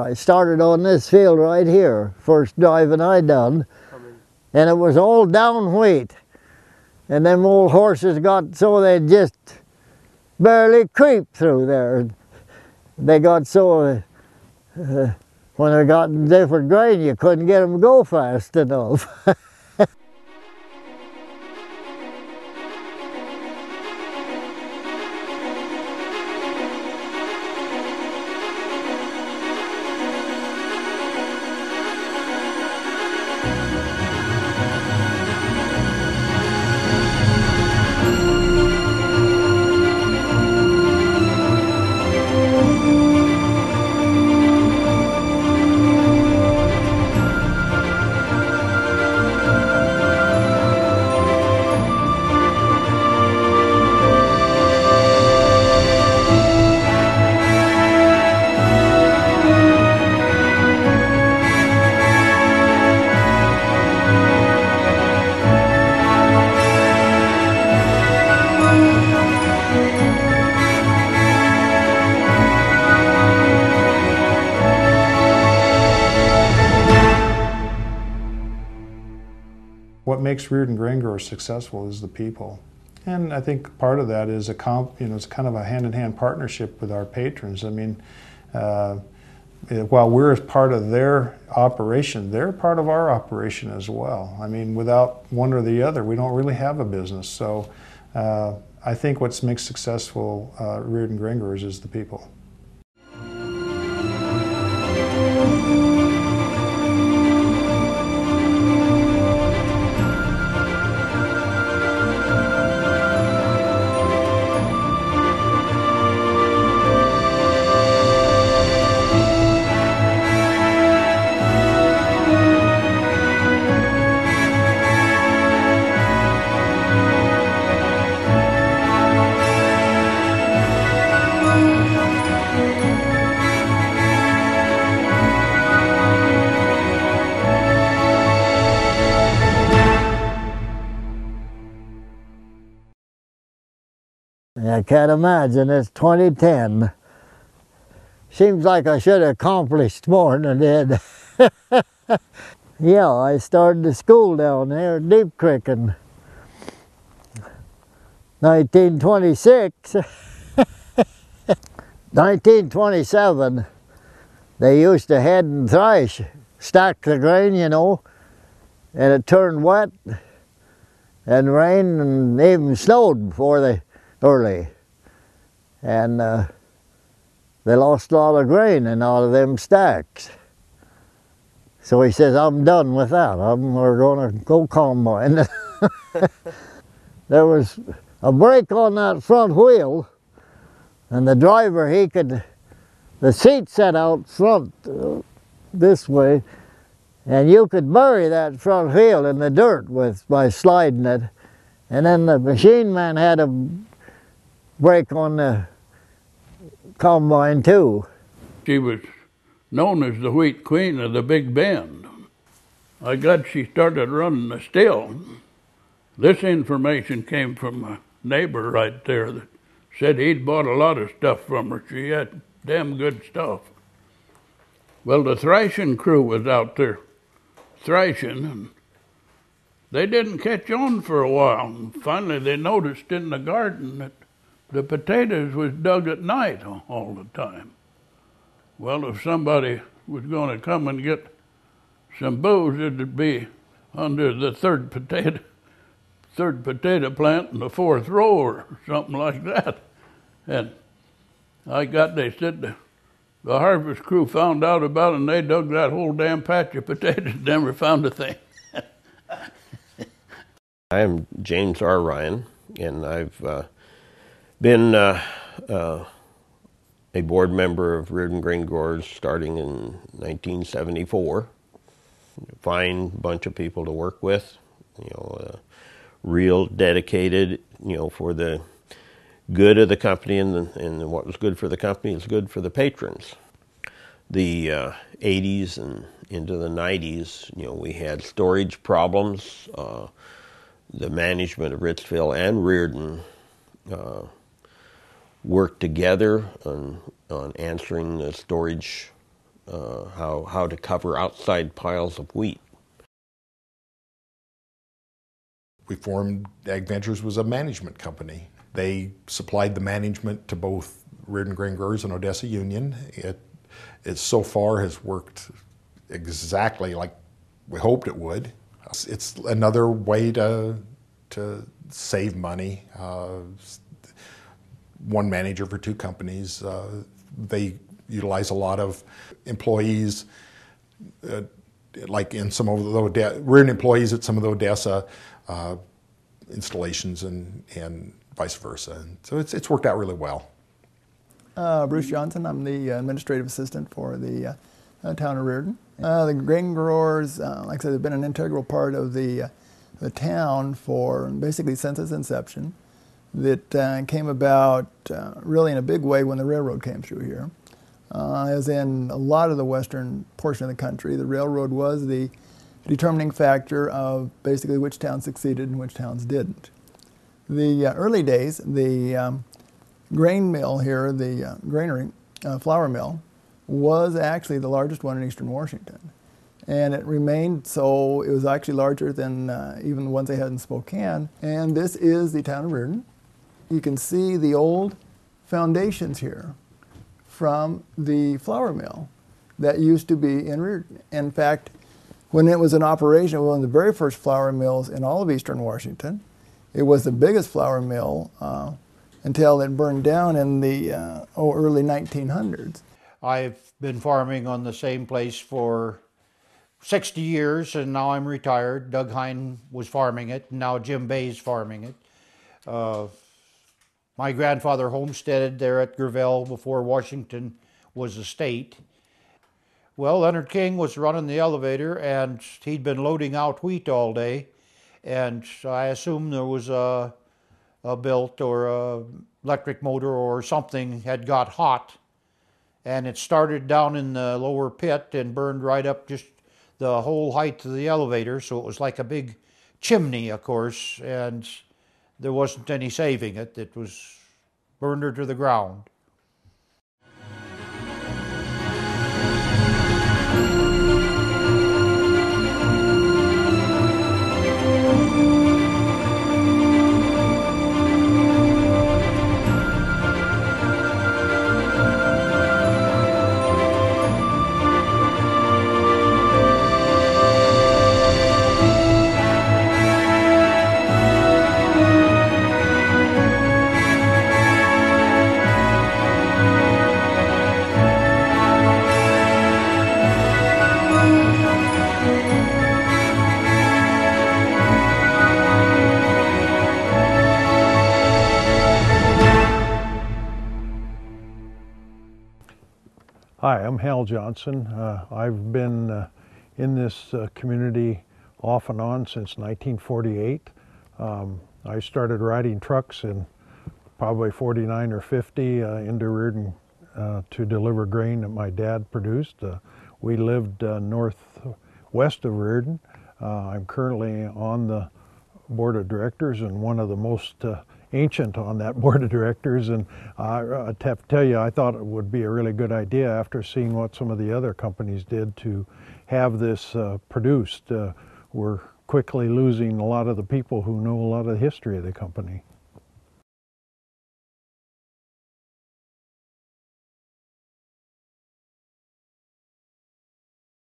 I started on this field right here, first driving I done, and it was all down weight. And them old horses got so they just barely creep through there. They got so, when they got in different grain, you couldn't get them to go fast enough. What makes Reardan grain growers successful is the people. And I think part of that is it's kind of a hand-in-hand partnership with our patrons. I mean, while we're part of their operation, they're part of our operation as well. I mean, without one or the other, we don't really have a business. So I think what makes successful Reardan grain growers is the people. I can't imagine, it's 2010. Seems like I should have accomplished more than I did. Yeah, I started the school down there at Deep Creek in 1926. 1927, they used to head and thrash, stack the grain, you know, and it turned wet and rained and even snowed before they early, and they lost a lot of grain in all of them stacks. So he says, I'm done with that. We're going to go combine. There was a brake on that front wheel, and the driver, the seat set out front this way, and you could bury that front wheel in the dirt by sliding it. And then the machine man had a brake on the combine too. She was known as the wheat queen of the Big Bend. She started running the still. This information came from a neighbor right there that said he'd bought a lot of stuff from her. She had damn good stuff. Well, the thrashing crew was out there thrashing, and they didn't catch on for a while. And finally they noticed in the garden that the potatoes was dug at night all the time. Well, if somebody was going to come and get some booze, it'd be under the third potato plant in the fourth row or something like that. And they said the harvest crew found out about it, and they dug that whole damn patch of potatoes, never found a thing. I am James R. Ryan, and I've been a board member of Reardan Grain Growers starting in 1974. Fine bunch of people to work with, real dedicated, for the good of the company, and what was good for the company is good for the patrons. The 80s and into the 90s, we had storage problems. The management of Ritzville and Reardan worked together on answering the storage how to cover outside piles of wheat. We formed Ag Ventures was a management company. They supplied the management to both Reardan Grain Growers and Odessa Union. It so far has worked exactly like we hoped it would. It's another way to save money. One manager for two companies. They utilize a lot of employees, like in some of the Reardan employees at some of the Odessa installations and vice versa. And so it's worked out really well. Bruce Johnson, I'm the administrative assistant for the town of Reardan. The grain growers, like I said, have been an integral part of the town for basically since its inception. That came about really in a big way when the railroad came through here. As in a lot of the western portion of the country, the railroad was the determining factor of basically which towns succeeded and which towns didn't. The early days, the grain mill here, the granary, flour mill, was actually the largest one in eastern Washington. And it remained so. It was actually larger than even the ones they had in Spokane. And this is the town of Reardan. You can see the old foundations here from the flour mill that used to be in Reardan. In fact, when it was in operation, it was one of the very first flour mills in all of eastern Washington. It was the biggest flour mill until it burned down in the early 1900s. I've been farming on the same place for 60 years, and now I'm retired. Doug Hine was farming it, and now Jim Bay's farming it. My grandfather homesteaded there at Gravel before Washington was a state. Well, Leonard King was running the elevator, and he'd been loading out wheat all day, and I assume there was a belt or a electric motor or something had got hot, and it started down in the lower pit and burned right up just the whole height of the elevator, so it was like a big chimney, of course, and there wasn't any saving it. It was burned her to the ground. Hi, I'm Hal Johnson. I've been in this community off and on since 1948. I started riding trucks in probably 49 or 50 into Reardan to deliver grain that my dad produced. We lived northwest of Reardan. I'm currently on the board of directors and one of the most ancient on that board of directors, and I have to tell you, I thought it would be a really good idea after seeing what some of the other companies did to have this produced. We're quickly losing a lot of the people who know a lot of the history of the company.